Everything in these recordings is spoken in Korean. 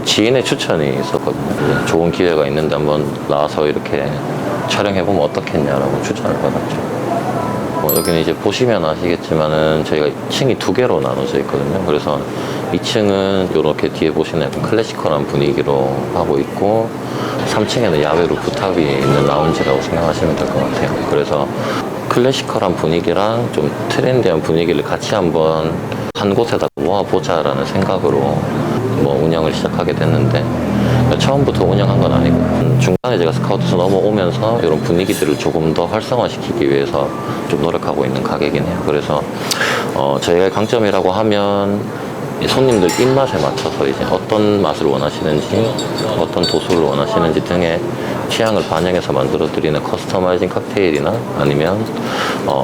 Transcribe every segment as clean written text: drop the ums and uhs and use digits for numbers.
지인의 추천이 있었거든요. 좋은 기회가 있는데 한번 나와서 이렇게 촬영해보면 어떻겠냐라고 추천을 받았죠. 여기는 이제 보시면 아시겠지만은 저희가 층이 두 개로 나눠져 있거든요. 그래서 2층은 이렇게 뒤에 보시는 약간 클래시컬한 분위기로 하고 있고 3층에는 야외 루프탑이 있는 라운지라고 생각하시면 될 것 같아요. 그래서 클래시컬한 분위기랑 좀 트렌디한 분위기를 같이 한번 한 곳에다 모아보자 라는 생각으로 운영을 시작하게 됐는데, 처음부터 운영한 건 아니고 중간에 제가 스카우트에서 넘어오면서 이런 분위기들을 조금 더 활성화시키기 위해서 좀 노력하고 있는 가게이긴 해요. 그래서 저희가 강점이라고 하면 손님들 입맛에 맞춰서 이제 어떤 맛을 원하시는지, 어떤 도수를 원하시는지 등의 취향을 반영해서 만들어드리는 커스터마이징 칵테일이나 아니면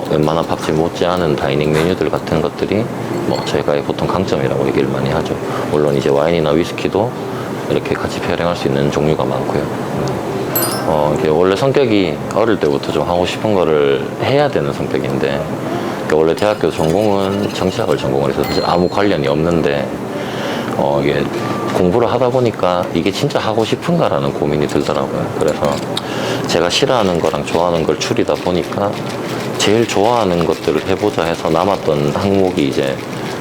웬만한 밥집 못지않은 다이닝 메뉴들 같은 것들이 저희가 보통 강점이라고 얘기를 많이 하죠. 물론 이제 와인이나 위스키도 이렇게 같이 페어링할 수 있는 종류가 많고요. 이게 원래 성격이 어릴 때부터 좀 하고 싶은 거를 해야 되는 성격인데, 원래 대학교 전공은 정치학을 전공을 해서 사실 아무 관련이 없는데 이게 공부를 하다 보니까 이게 진짜 하고 싶은가라는 고민이 들더라고요. 그래서 제가 싫어하는 거랑 좋아하는 걸 추리다 보니까 제일 좋아하는 것들을 해보자 해서 남았던 항목이 이제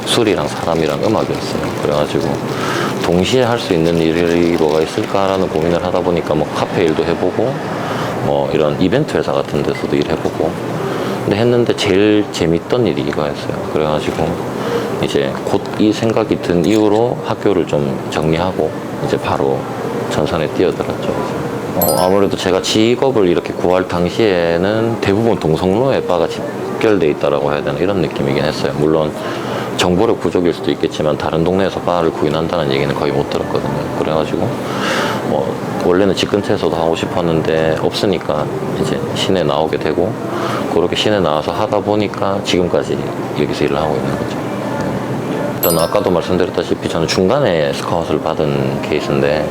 술이랑 사람이랑 음악이었어요. 그래가지고 동시에 할 수 있는 일이 뭐가 있을까라는 고민을 하다 보니까 카페 일도 해보고 이런 이벤트 회사 같은 데서도 일해보고 근데 했는데 제일 재밌던 일이 이거였어요. 그래가지고 이제 곧 이 생각이 든 이후로 학교를 좀 정리하고 이제 바로 전선에 뛰어들었죠. 아무래도 제가 직업을 이렇게 구할 당시에는 대부분 동성로에 바가 집결돼 있다라고 해야 되나 이런 느낌이긴 했어요. 물론 정보력 부족일 수도 있겠지만 다른 동네에서 바를 구인한다는 얘기는 거의 못 들었거든요. 그래가지고 원래는 집 근처에서도 하고 싶었는데 없으니까 이제 시내 나오게 되고, 그렇게 시내 나와서 하다 보니까 지금까지 여기서 일을 하고 있는 거죠. 일단 아까도 말씀드렸다시피 저는 중간에 스카웃을 받은 케이스인데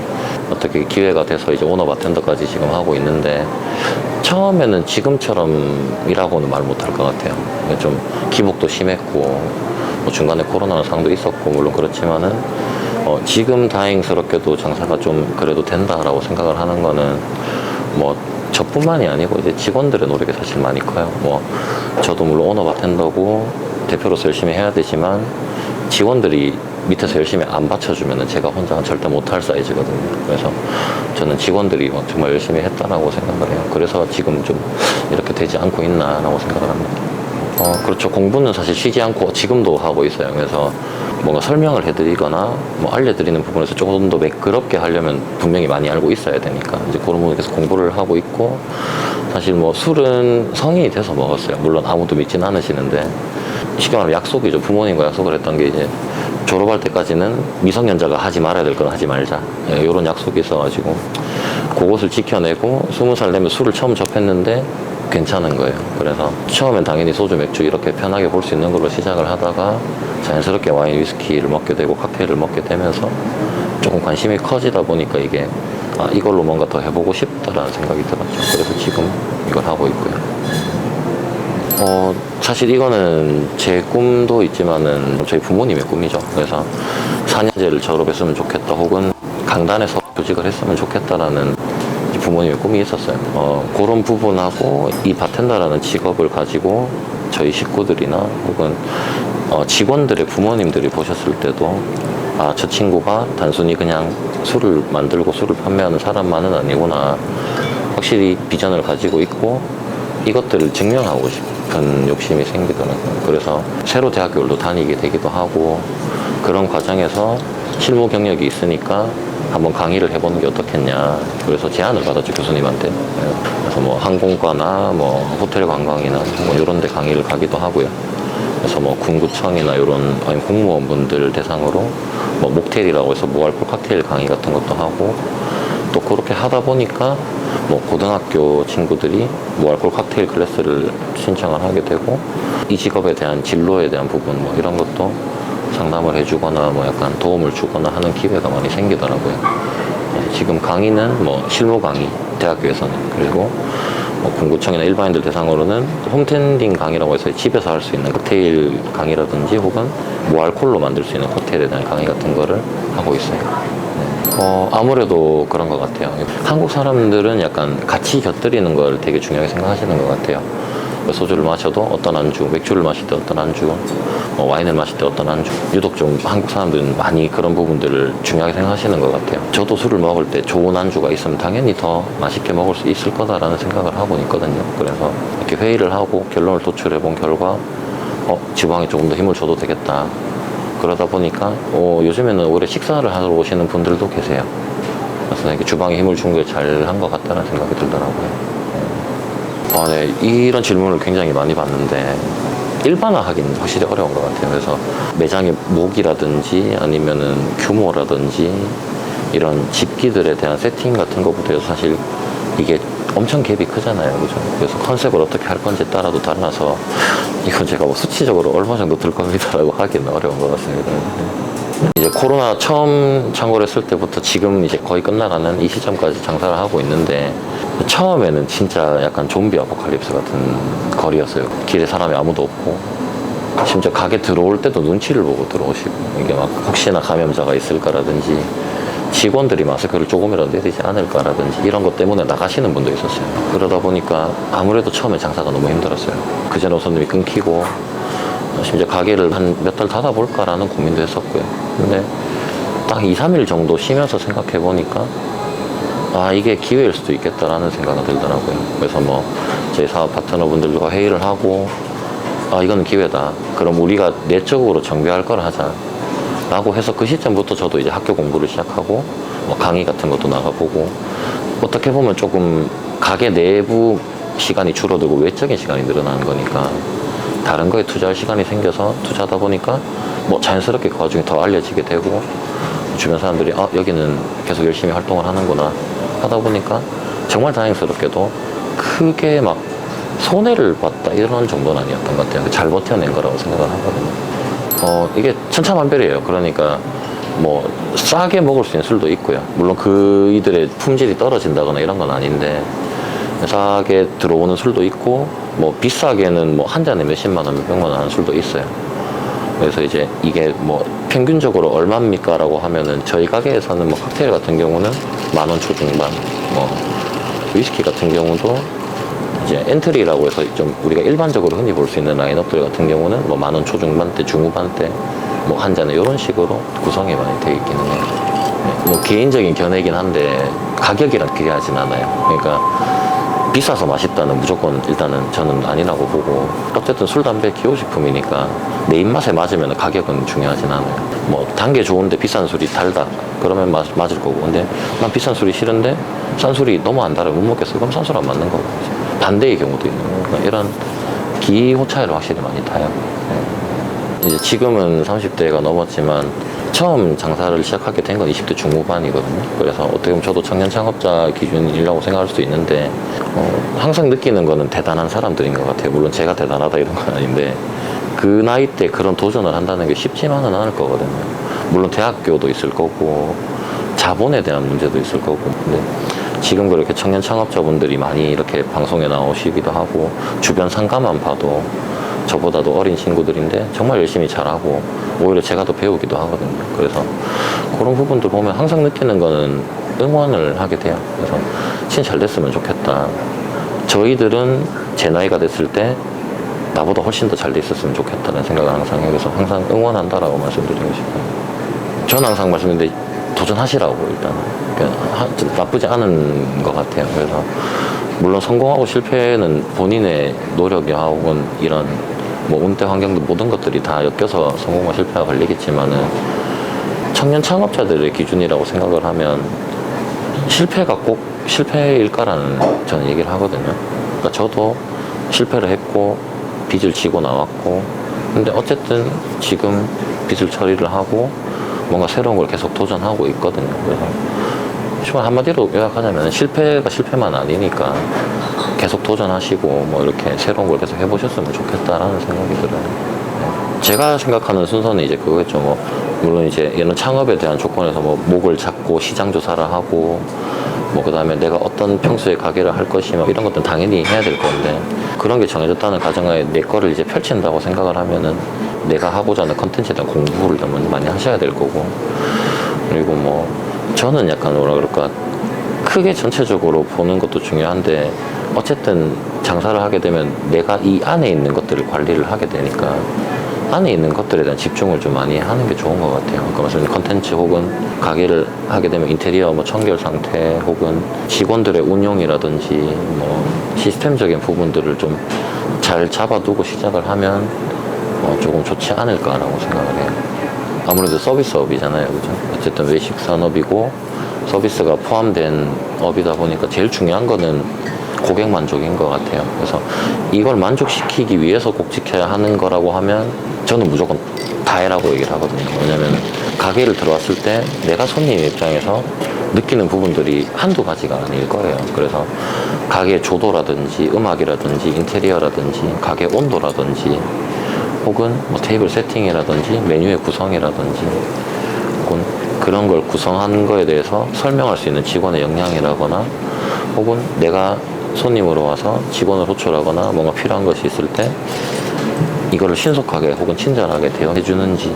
어떻게 기회가 돼서 이제 오너 바텐더까지 지금 하고 있는데, 처음에는 지금처럼이라고는 말 못할 것 같아요. 좀 기복도 심했고 중간에 코로나 상황도 있었고 물론 그렇지만은 지금 다행스럽게도 장사가 좀 그래도 된다라고 생각을 하는 거는 저뿐만이 아니고 이제 직원들의 노력이 사실 많이 커요. 저도 물론 오너 바텐더고 대표로서 열심히 해야 되지만 직원들이 밑에서 열심히 안 받쳐주면 제가 혼자는 절대 못할 사이즈거든요. 그래서 저는 직원들이 정말 열심히 했다라고 생각을 해요. 그래서 지금 좀 이렇게 되지 않고 있나라고 생각을 합니다. 그렇죠. 공부는 사실 쉬지 않고 지금도 하고 있어요. 그래서 뭔가 설명을 해드리거나 알려드리는 부분에서 조금 더 매끄럽게 하려면 분명히 많이 알고 있어야 되니까 이제 그런 부분에 계속 공부를 하고 있고, 사실 술은 성인이 돼서 먹었어요. 물론 아무도 믿진 않으시는데 쉽게 말하면 약속이죠. 부모님과 약속을 했던 게 이제 졸업할 때까지는 미성년자가 하지 말아야 될 건 하지 말자, 이런 약속이 있어가지고 그것을 지켜내고 20살 되면 술을 처음 접했는데 괜찮은 거예요. 그래서 처음엔 당연히 소주, 맥주 이렇게 편하게 볼 수 있는 걸로 시작을 하다가 자연스럽게 와인, 위스키를 먹게 되고 칵테일을 먹게 되면서 조금 관심이 커지다 보니까 이게 이걸로 뭔가 더 해보고 싶다라는 생각이 들었죠. 그래서 지금 이걸 하고 있고요. 사실 이거는 제 꿈도 있지만은 저희 부모님의 꿈이죠. 그래서 4년제를 졸업했으면 좋겠다, 혹은 강단에서 교직을 했으면 좋겠다라는 부모님의 꿈이 있었어요. 그런 부분하고 이 바텐더라는 직업을 가지고 저희 식구들이나 혹은 직원들의 부모님들이 보셨을 때도 저 친구가 단순히 그냥 술을 만들고 술을 판매하는 사람만은 아니구나, 확실히 비전을 가지고 있고 이것들을 증명하고 싶은 욕심이 생기더라고요. 그래서 새로 대학교를 다니게 되기도 하고, 그런 과정에서 실무 경력이 있으니까 한번 강의를 해보는 게 어떻겠냐, 그래서 제안을 받았죠, 교수님한테. 그래서 항공과나 호텔 관광이나 이런 데 강의를 가기도 하고요. 그래서 군구청이나 이런 공무원분들 대상으로 목테일이라고 해서 무알콜 칵테일 강의 같은 것도 하고, 또 그렇게 하다 보니까 고등학교 친구들이 무알콜 칵테일 클래스를 신청을 하게 되고, 이 직업에 대한 진로에 대한 부분 이런 것도 상담을 해주거나 약간 도움을 주거나 하는 기회가 많이 생기더라고요. 지금 강의는 실무 강의, 대학교에서는, 그리고 공구청이나 일반인들 대상으로는 홈텐딩 강의라고 해서 집에서 할 수 있는 칵테일 강의라든지 혹은 무알콜로 만들 수 있는 칵테일에 대한 강의 같은 거를 하고 있어요. 네. 아무래도 그런 것 같아요. 한국 사람들은 약간 같이 곁들이는 걸 되게 중요하게 생각하시는 것 같아요. 소주를 마셔도 어떤 안주, 맥주를 마실 때 어떤 안주, 와인을 마실 때 어떤 안주. 유독 좀 한국 사람들은 많이 그런 부분들을 중요하게 생각하시는 것 같아요. 저도 술을 먹을 때 좋은 안주가 있으면 당연히 더 맛있게 먹을 수 있을 거다라는 생각을 하고 있거든요. 그래서 이렇게 회의를 하고 결론을 도출해 본 결과 지방에 조금 더 힘을 줘도 되겠다. 그러다 보니까 요즘에는 오히려 식사를 하러 오시는 분들도 계세요. 그래서 이렇게 주방에 힘을 준 게 잘한 것 같다는 생각이 들더라고요. 네, 이런 질문을 굉장히 많이 받는데 일반화하기는 확실히 어려운 것 같아요. 그래서 매장의 목이라든지 아니면은 규모라든지 이런 집기들에 대한 세팅 같은 것부터 해서 사실 이게 엄청 갭이 크잖아요. 그죠? 그래서 컨셉을 어떻게 할 건지 따라도 달라서 이건 제가 뭐 수치적으로 얼마 정도 들 겁니다라고 하기는 어려운 것 같습니다. 이제 코로나 처음 창궐 했을 때부터 지금 이제 거의 끝나가는 이 시점까지 장사를 하고 있는데 처음에는 진짜 약간 좀비 아포칼립스 같은 거리였어요. 길에 사람이 아무도 없고 심지어 가게 들어올 때도 눈치를 보고 들어오시고 이게 막 혹시나 감염자가 있을까라든지 직원들이 마스크를 조금이라도 내리지 않을까라든지 이런 것 때문에 나가시는 분도 있었어요. 그러다 보니까 아무래도 처음에 장사가 너무 힘들었어요. 그전에 손님이 끊기고 심지어 가게를 한 몇 달 닫아볼까라는 고민도 했었고요. 근데 딱 2, 3일 정도 쉬면서 생각해 보니까 이게 기회일 수도 있겠다라는 생각이 들더라고요. 그래서 제 사업 파트너분들과 회의를 하고 이거는 기회다. 그럼 우리가 내적으로 정비할 걸 하자. 라고 해서 그 시점부터 저도 이제 학교 공부를 시작하고 강의 같은 것도 나가보고 어떻게 보면 조금 가게 내부 시간이 줄어들고 외적인 시간이 늘어나는 거니까 다른 거에 투자할 시간이 생겨서 투자하다 보니까 자연스럽게 그 와중에 더 알려지게 되고 주변 사람들이 여기는 계속 열심히 활동을 하는구나 하다 보니까 정말 다행스럽게도 크게 막 손해를 봤다 이런 정도는 아니었던 것 같아요. 잘 버텨낸 거라고 생각을 하거든요. 이게 천차만별이에요. 그러니까 싸게 먹을 수 있는 술도 있고요. 물론 그이들의 품질이 떨어진다거나 이런 건 아닌데 싸게 들어오는 술도 있고 비싸게는 한 잔에 몇십만 원, 몇백만 원 하는 술도 있어요. 그래서 이제 이게 평균적으로 얼마입니까? 라고 하면은 저희 가게에서는 칵테일 같은 경우는 10,000원 초중반, 위스키 같은 경우도 이제 엔트리라고 해서 좀 우리가 일반적으로 흔히 볼 수 있는 라인업들 같은 경우는 10,000원 초중반대, 중후반대 한 잔에 이런 식으로 구성이 많이 되어 있기는 해요. 네, 개인적인 견해긴 한데 가격이랑 비례하진 않아요. 그러니까 비싸서 맛있다는 무조건 일단은 저는 아니라고 보고 어쨌든 술, 담배, 기호식품이니까 내 입맛에 맞으면 가격은 중요하진 않아요. 단 게 좋은데 비싼 술이 달다 그러면 맞을 거고 근데 난 비싼 술이 싫은데 싼 술이 너무 안 달아 못 먹겠어 그럼 싼 술 안 맞는 거고 반대의 경우도 있는 거고 그러니까 이런 기호 차이를 확실히 많이 타요. 네. 이제 지금은 30대가 넘었지만 처음 장사를 시작하게 된 건 20대 중후반이거든요. 그래서 어떻게 보면 저도 청년 창업자 기준이라고 생각할 수도 있는데 항상 느끼는 거는 대단한 사람들인 것 같아요. 물론 제가 대단하다 이런 건 아닌데 그 나이 때 그런 도전을 한다는 게 쉽지만은 않을 거거든요. 물론 대학교도 있을 거고 자본에 대한 문제도 있을 거고 근데 지금 그렇게 청년 창업자분들이 많이 이렇게 방송에 나오시기도 하고 주변 상가만 봐도 저보다도 어린 친구들인데 정말 열심히 잘하고 오히려 제가 더 배우기도 하거든요. 그래서 그런 부분들 보면 항상 느끼는 거는 응원을 하게 돼요. 그래서 진짜 잘 됐으면 좋겠다. 저희들은 제 나이가 됐을 때 나보다 훨씬 더 잘 돼 있었으면 좋겠다는 생각을 항상 해요. 그래서 항상 응원한다라고 말씀드리고 싶어요. 저는 항상 말씀드리는데 도전하시라고 일단은 그러니까 나쁘지 않은 것 같아요. 그래서 물론 성공하고 실패는 본인의 노력이 혹은 이런 운대 환경도 모든 것들이 다 엮여서 성공과 실패가 걸리겠지만은 청년 창업자들의 기준이라고 생각을 하면 실패가 꼭 실패일까라는 저는 얘기를 하거든요. 그러니까 저도 실패를 했고 빚을 지고 나왔고 근데 어쨌든 지금 빚을 처리를 하고 뭔가 새로운 걸 계속 도전하고 있거든요. 그래서 정말 한마디로 요약하자면 실패가 실패만 아니니까 계속 도전하시고 이렇게 새로운 걸 계속 해보셨으면 좋겠다라는 생각이 들어요. 네. 제가 생각하는 순서는 이제 그거겠죠. 물론 이제 이런 창업에 대한 조건에서 목을 잡고 시장 조사를 하고 그 다음에 내가 어떤 평소에 가게를 할 것이 이런 것들은 당연히 해야 될 건데 그런 게 정해졌다는 가정하에 내 거를 이제 펼친다고 생각을 하면은 내가 하고자 하는 컨텐츠에 대한 공부를 더 많이 하셔야 될 거고 그리고 저는 약간 뭐라 그럴까, 크게 전체적으로 보는 것도 중요한데 어쨌든 장사를 하게 되면 내가 이 안에 있는 것들을 관리를 하게 되니까 안에 있는 것들에 대한 집중을 좀 많이 하는 게 좋은 것 같아요. 그러니까 말씀드린 컨텐츠 혹은 가게를 하게 되면 인테리어 뭐 청결 상태 혹은 직원들의 운용이라든지 뭐 시스템적인 부분들을 좀 잘 잡아두고 시작을 하면 조금 좋지 않을까라고 생각을 해요. 아무래도 서비스업이잖아요, 그죠? 어쨌든 외식 산업이고 서비스가 포함된 업이다 보니까 제일 중요한 거는 고객 만족인 것 같아요. 그래서 이걸 만족시키기 위해서 꼭 지켜야 하는 거라고 하면 저는 무조건 다 해라고 얘기를 하거든요. 왜냐면 가게를 들어왔을 때 내가 손님 입장에서 느끼는 부분들이 한두 가지가 아닐 거예요. 그래서 가게 조도라든지 음악이라든지 인테리어라든지 가게 온도라든지 혹은 뭐 테이블 세팅이라든지 메뉴의 구성이라든지 혹은 그런 걸 구성한 거에 대해서 설명할 수 있는 직원의 역량이라거나 혹은 내가 손님으로 와서 직원을 호출하거나 뭔가 필요한 것이 있을 때 이거를 신속하게 혹은 친절하게 대응해 주는지,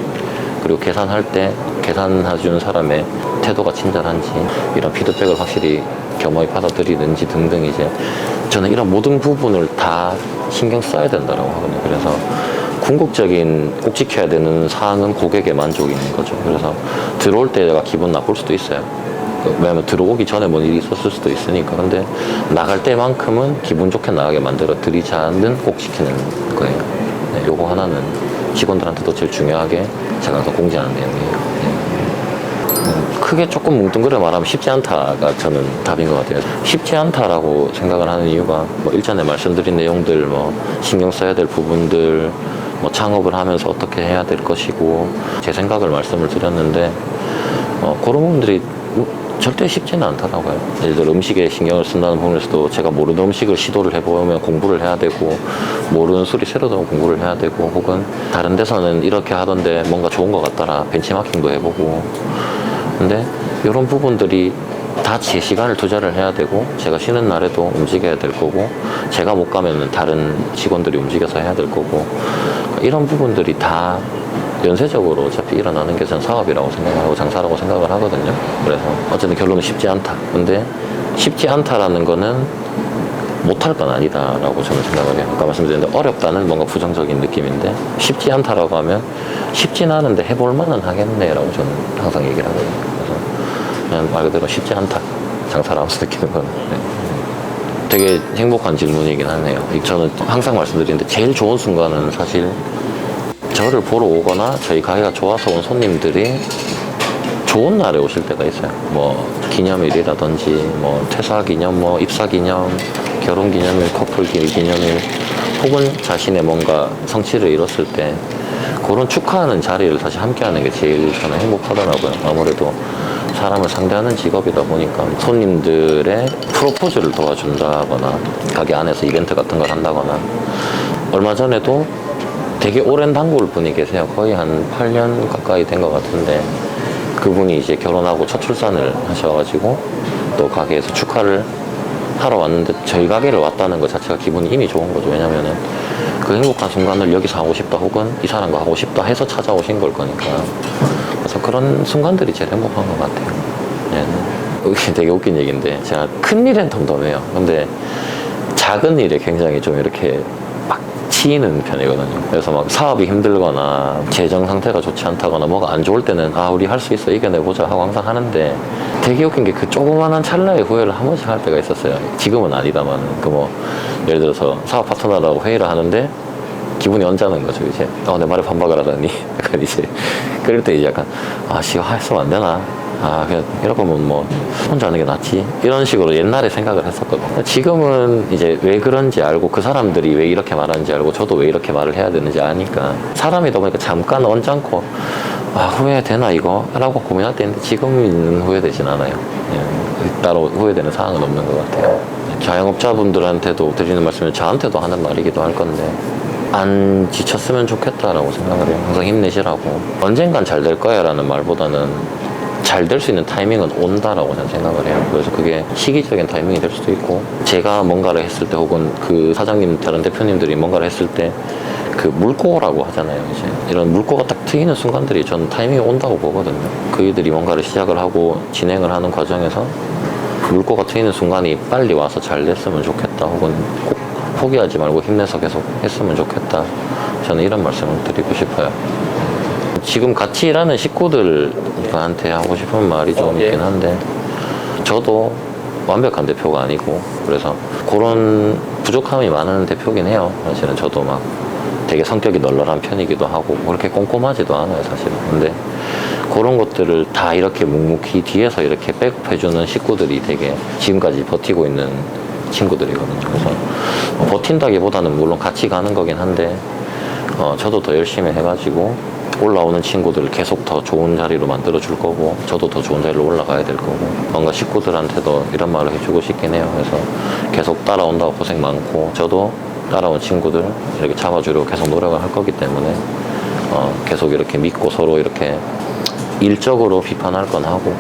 그리고 계산할 때 계산해주는 사람의 태도가 친절한지, 이런 피드백을 확실히 겸허히 받아들이는지 등등, 이제 저는 이런 모든 부분을 다 신경 써야 된다고 하거든요. 그래서 궁극적인 꼭 지켜야 되는 사항은 고객의 만족인 거죠. 그래서 들어올 때 내가 기분 나쁠 수도 있어요. 왜냐면 들어오기 전에 뭔 일이 있었을 수도 있으니까. 근데 나갈 때만큼은 기분 좋게 나가게 만들어 드리자는 꼭 지키는 거예요. 네, 요거 하나는 직원들한테도 제일 중요하게 제가 항상 공지하는 내용이에요. 네. 크게 조금 뭉뚱그려 말하면 쉽지 않다가 저는 답인 것 같아요. 쉽지 않다라고 생각을 하는 이유가 뭐 일전에 말씀드린 내용들, 뭐 신경 써야 될 부분들, 뭐 창업을 하면서 어떻게 해야 될 것이고 제 생각을 말씀을 드렸는데 그런 부분들이 절대 쉽지는 않더라고요. 예를 들어 음식에 신경을 쓴다는 부분에서도 제가 모르는 음식을 시도를 해보면 공부를 해야 되고, 모르는 술이 새로 나온 공부를 해야 되고, 혹은 다른 데서는 이렇게 하던데 뭔가 좋은 것 같더라 벤치마킹도 해보고. 근데 이런 부분들이 다 제 시간을 투자를 해야 되고, 제가 쉬는 날에도 움직여야 될 거고, 제가 못 가면은 다른 직원들이 움직여서 해야 될 거고, 이런 부분들이 다 연쇄적으로 어차피 일어나는 게 저는 사업이라고 생각하고 장사라고 생각을 하거든요. 그래서 어쨌든 결론은 쉽지 않다. 근데 쉽지 않다라는 거는 못할 건 아니다라고 저는 생각을 해요. 아까 말씀드렸는데 어렵다는 뭔가 부정적인 느낌인데, 쉽지 않다라고 하면 쉽진 않은데 해볼 만은 하겠네라고 저는 항상 얘기를 하거든요. 그래서 그냥 말 그대로 쉽지 않다. 장사를 하면서 느끼는 건. 네. 되게 행복한 질문이긴 하네요. 저는 항상 말씀드리는데 제일 좋은 순간은 사실 저를 보러 오거나 저희 가게가 좋아서 온 손님들이 좋은 날에 오실 때가 있어요. 뭐 기념일이라든지 뭐 퇴사 기념, 뭐 입사 기념, 결혼 기념일, 커플 기념일, 혹은 자신의 뭔가 성취를 이뤘을 때 그런 축하하는 자리를 사실 함께 하는 게 제일 저는 행복하더라고요. 아무래도 사람을 상대하는 직업이다 보니까 손님들의 프로포즈를 도와준다거나 가게 안에서 이벤트 같은 걸 한다거나, 얼마 전에도 되게 오랜 단골 분이 계세요. 거의 한 8년 가까이 된 것 같은데, 그분이 이제 결혼하고 첫 출산을 하셔가지고 또 가게에서 축하를 하러 왔는데 저희 가게를 왔다는 것 자체가 기분이 이미 좋은 거죠. 왜냐면은 그 행복한 순간을 여기서 하고 싶다 혹은 이 사람과 하고 싶다 해서 찾아오신 걸 거니까. 그래서 그런 순간들이 제일 행복한 것 같아요. 네. 이게 되게 웃긴 얘기인데, 제가 큰 일엔 덤덤해요. 근데 작은 일에 굉장히 좀 이렇게 막 치이는 편이거든요. 그래서 막 사업이 힘들거나 재정 상태가 좋지 않다거나 뭐가 안 좋을 때는 우리 할 수 있어, 이겨내보자 하고 항상 하는데, 되게 웃긴 게 그 조그만한 찰나의 후회를 한 번씩 할 때가 있었어요. 지금은 아니다만 예를 들어서 사업 파트너라고 회의를 하는데 기분이 언짢은 거죠. 이제 내 말에 반박을 하다니 약간 이제 그럴 때 이제 약간 했으면 안 되나, 그냥 이럴 거면 뭐 혼자 하는 게 낫지, 이런 식으로 옛날에 생각을 했었거든요. 지금은 이제 왜 그런지 알고, 그 사람들이 왜 이렇게 말하는지 알고, 저도 왜 이렇게 말을 해야 되는지 아니까 사람이다 보니까 잠깐 언짢고 후회되나 이거? 라고 고민할 때 있는데, 지금은 후회되진 않아요. 따로 후회되는 상황은 없는 것 같아요. 자영업자분들한테도 드리는 말씀은 저한테도 하는 말이기도 할 건데, 안 지쳤으면 좋겠다라고 생각을 해요. 항상 힘내시라고. 언젠간 잘 될 거야 라는 말보다는 잘 될 수 있는 타이밍은 온다라고 저는 생각을 해요. 그래서 그게 시기적인 타이밍이 될 수도 있고, 제가 뭔가를 했을 때 혹은 그 사장님, 다른 대표님들이 뭔가를 했을 때 그 물꼬라고 하잖아요. 이제 이런 물꼬가 딱 트이는 순간들이 전 타이밍이 온다고 보거든요. 그이들이 뭔가를 시작을 하고 진행을 하는 과정에서 물꼬가 트이는 순간이 빨리 와서 잘 됐으면 좋겠다, 혹은 꼭 포기하지 말고 힘내서 계속 했으면 좋겠다, 저는 이런 말씀을 드리고 싶어요. 지금 같이 일하는 식구들한테 하고 싶은 말이 좀 있긴 한데, 저도 완벽한 대표가 아니고 그래서 그런 부족함이 많은 대표긴 해요. 사실은 저도 막 되게 성격이 널널한 편이기도 하고 그렇게 꼼꼼하지도 않아요, 사실은. 근데 그런 것들을 다 이렇게 묵묵히 뒤에서 이렇게 백업해주는 식구들이 되게 지금까지 버티고 있는 친구들이거든요. 그래서 버틴다기보다는 물론 같이 가는 거긴 한데, 저도 더 열심히 해가지고 올라오는 친구들을 계속 더 좋은 자리로 만들어 줄 거고, 저도 더 좋은 자리로 올라가야 될 거고, 뭔가 식구들한테도 이런 말을 해주고 싶긴 해요. 그래서 계속 따라온다고 고생 많고, 저도 따라온 친구들 이렇게 잡아주려고 계속 노력을 할 거기 때문에 계속 이렇게 믿고 서로 이렇게 일적으로 비판할 건 하고,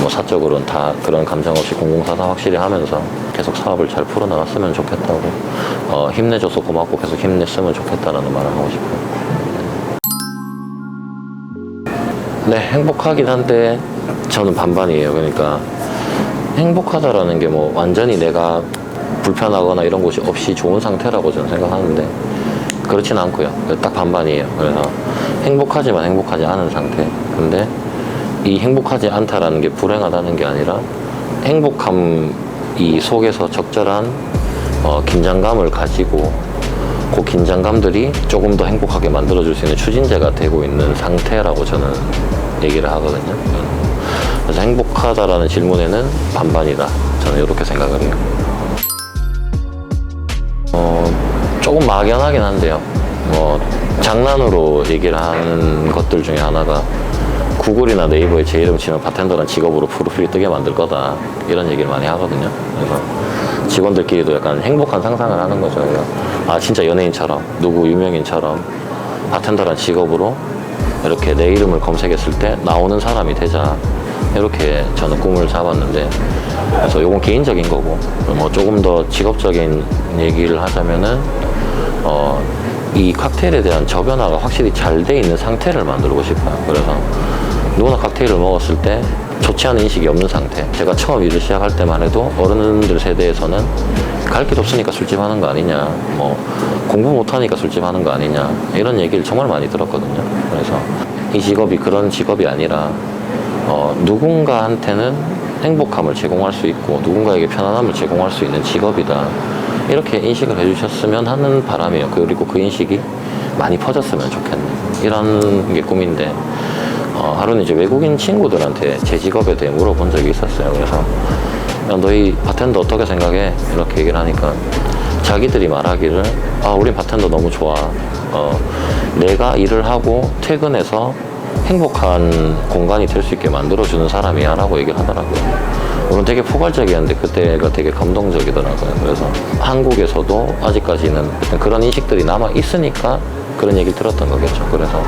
뭐 사적으로는 다 그런 감정 없이 공공사사 확실히 하면서 계속 사업을 잘 풀어나갔으면 좋겠다고, 힘내줘서 고맙고 계속 힘냈으면 좋겠다라는 말을 하고 싶어요. 네, 행복하긴 한데 저는 반반이에요. 그러니까 행복하다라는 게 뭐 완전히 내가 불편하거나 이런 곳이 없이 좋은 상태라고 저는 생각하는데, 그렇진 않고요. 딱 반반이에요. 그래서 행복하지만 행복하지 않은 상태. 근데 이 행복하지 않다라는 게 불행하다는 게 아니라, 행복함 이 속에서 적절한 긴장감을 가지고 그 긴장감들이 조금 더 행복하게 만들어줄 수 있는 추진제가 되고 있는 상태라고 저는 얘기를 하거든요. 그래서 행복하다라는 질문에는 반반이다, 저는 이렇게 생각을 해요. 조금 막연하긴 한데요. 장난으로 얘기를 하는 것들 중에 하나가, 구글이나 네이버에 제 이름 치면 바텐더란 직업으로 프로필이 뜨게 만들 거다, 이런 얘기를 많이 하거든요. 그래서 직원들끼리도 약간 행복한 상상을 하는 거죠. 진짜 연예인처럼, 누구 유명인처럼 바텐더란 직업으로 이렇게 내 이름을 검색했을 때 나오는 사람이 되자, 이렇게 저는 꿈을 잡았는데, 그래서 이건 개인적인 거고, 조금 더 직업적인 얘기를 하자면은 이 칵테일에 대한 저변화가 확실히 잘 돼 있는 상태를 만들고 싶어요. 그래서 누구나 칵테일을 먹었을 때 좋지 않은 인식이 없는 상태. 제가 처음 일을 시작할 때만 해도 어른들 세대에서는 갈 길 없으니까 술집 하는 거 아니냐, 공부 못하니까 술집 하는 거 아니냐, 이런 얘기를 정말 많이 들었거든요. 그래서 이 직업이 그런 직업이 아니라 누군가한테는 행복함을 제공할 수 있고 누군가에게 편안함을 제공할 수 있는 직업이다, 이렇게 인식을 해주셨으면 하는 바람이에요. 그리고 그 인식이 많이 퍼졌으면 좋겠네, 이런 게 꿈인데, 하루는 이제 외국인 친구들한테 제 직업에 대해 물어본 적이 있었어요. 그래서 야, 너희 바텐더 어떻게 생각해? 이렇게 얘기를 하니까 자기들이 말하기를, 우린 바텐더 너무 좋아, 내가 일을 하고 퇴근해서 행복한 공간이 될 수 있게 만들어주는 사람이야 라고 얘기를 하더라고요. 물론 되게 포괄적이었는데 그때가 되게 감동적이더라고요. 그래서 한국에서도 아직까지는 그런 인식들이 남아 있으니까 그런 얘기를 들었던 거겠죠. 그래서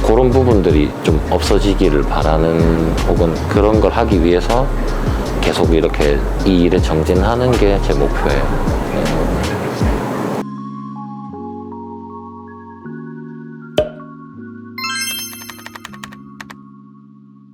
그런 부분들이 좀 없어지기를 바라는, 혹은 그런 걸 하기 위해서 계속 이렇게 이 일에 정진하는 게 제 목표예요. 네.